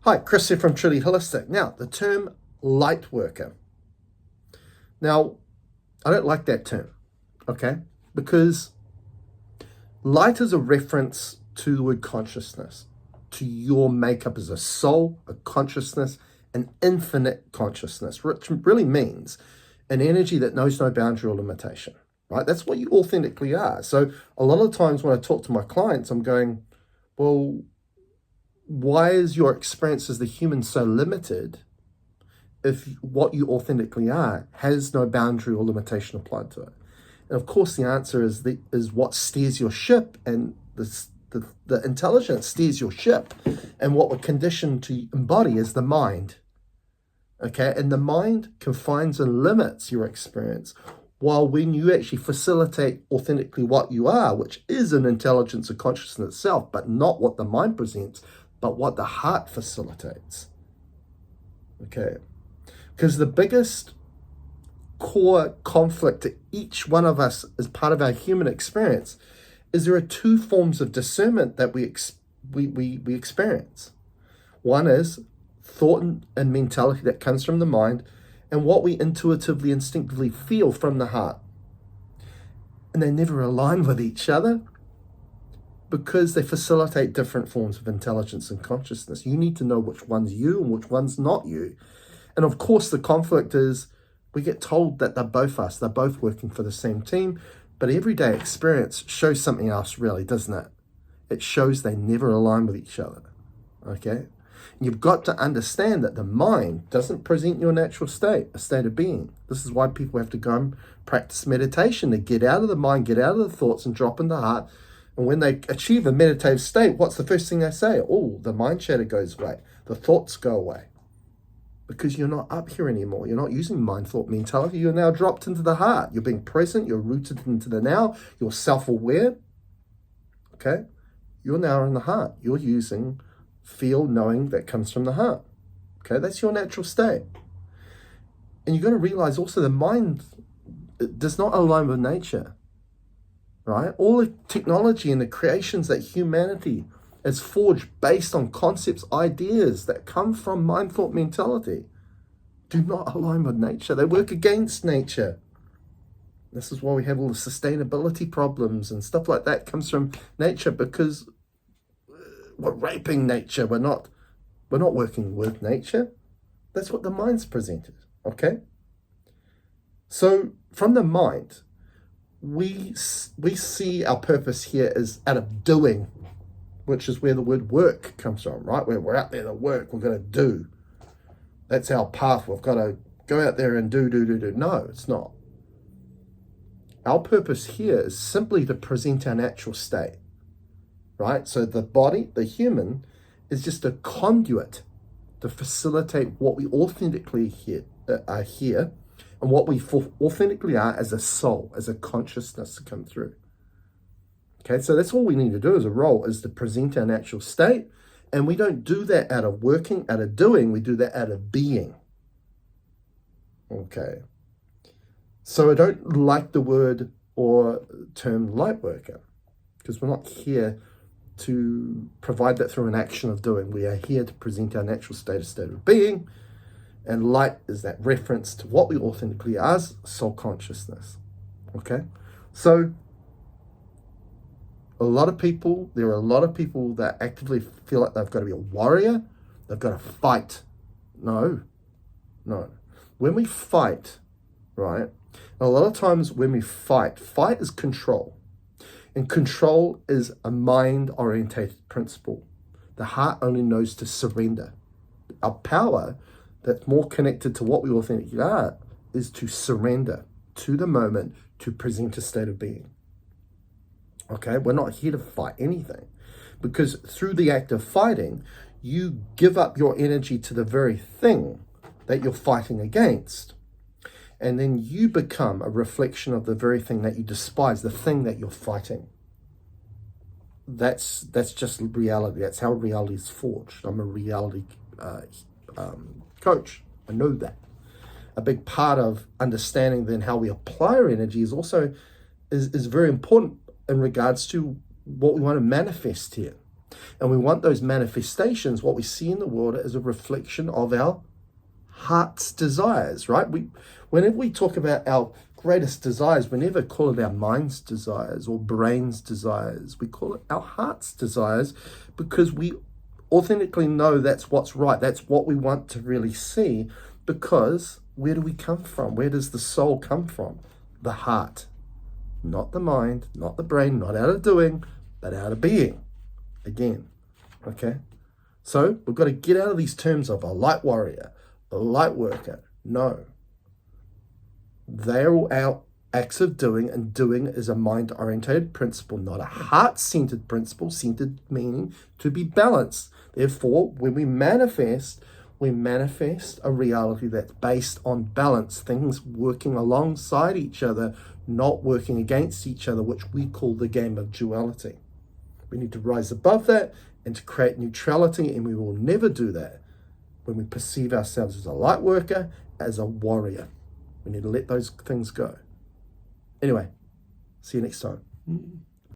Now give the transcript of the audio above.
Hi, Chris here from Truly Holistic. Now, the term light worker. Now, I don't like that term, okay? Because light is a reference to the word consciousness, to your makeup as a soul, a consciousness, an infinite consciousness, which really means an energy that knows no boundary or limitation, right? That's what you authentically are. So a lot of times when I talk to my clients, I'm going, well, why is your experience as the human so limited if what you authentically are has no boundary or limitation applied to it? And of course, the answer is what steers your ship, and the intelligence steers your ship, and what we're conditioned to embody is the mind. Okay, and the mind confines and limits your experience, while when you actually facilitate authentically what you are, which is an intelligence of consciousness itself, but not what the mind presents, but what the heart facilitates. Okay, because the biggest core conflict to each one of us as part of our human experience is there are two forms of discernment that we experience. One is thought and mentality that comes from the mind, and what we intuitively, instinctively feel from the heart. And they never align with each other because they facilitate different forms of intelligence and consciousness. You need to know which one's you and which one's not you. And of course, the conflict is we get told that they're both us, they're both working for the same team, but everyday experience shows something else really, doesn't it? It shows they never align with each other, okay? And you've got to understand that the mind doesn't present your natural state, a state of being. This is why people have to go and practice meditation to get out of the mind, get out of the thoughts and drop in the heart. And when they achieve a meditative state, what's the first thing they say? Oh, the mind chatter goes away. The thoughts go away. Because you're not up here anymore. You're not using mind, thought, mentality. You're now dropped into the heart. You're being present. You're rooted into the now. You're self-aware. Okay? You're now in the heart. You're using feel, knowing that comes from the heart. Okay? That's your natural state. And you've got to realize also the mind does not align with nature. Right? All the technology and the creations that humanity is forged based on concepts, ideas that come from mind, thought, mentality do not align with nature. They work against nature. This is why we have all the sustainability problems and stuff like that comes from nature, because we're raping nature. We're not working with nature. That's what the mind's presented. Okay? So from the mind, we see our purpose here as out of doing, which is where the word work comes from, right? Where we're out there to work, we're going to do. That's our path. We've got to go out there and do. No, it's not. Our purpose here is simply to present our natural state, right? So the body, the human, is just a conduit to facilitate what we authentically are here and what we authentically are as a soul, as a consciousness to come through. Okay, so that's all we need to do as a role, is to present our natural state. And we don't do that out of working, out of doing. We do that out of being. Okay. So I don't like the word or term light worker, because we're not here to provide that through an action of doing. We are here to present our natural state, a state of being. And light is that reference to what we authentically are as soul consciousness. Okay? So there are a lot of people that actively feel like they've got to be a warrior, they've got to fight. No. When we fight, right, a lot of times when we fight is control. And control is a mind-orientated principle. The heart only knows to surrender. Our power that's more connected to what we authentically are is to surrender to the moment, to present a state of being. Okay, we're not here to fight anything, because through the act of fighting, you give up your energy to the very thing that you're fighting against. And then you become a reflection of the very thing that you despise, the thing that you're fighting. That's just reality. That's how reality is forged. I'm a reality coach. I know that. A big part of understanding then how we apply our energy is also is very important in regards to what we want to manifest here. And we want those manifestations, what we see in the world, as a reflection of our heart's desires, right? Whenever we talk about our greatest desires, we never call it our mind's desires or brain's desires. We call it our heart's desires because we authentically know that's what's right. That's what we want to really see, because where do we come from? Where does the soul come from? The heart, not the mind, not the brain, not out of doing, but out of being. Again, okay? So we've got to get out of these terms of a light warrior, a light worker. No. They're all our acts of doing, and doing is a mind-orientated principle, not a heart-centered principle, centered meaning to be balanced. Therefore, when we manifest a reality that's based on balance, things working alongside each other, not working against each other, which we call the game of duality. We need to rise above that and to create neutrality, and we will never do that when we perceive ourselves as a light worker, as a warrior. We need to let those things go. Anyway, see you next time.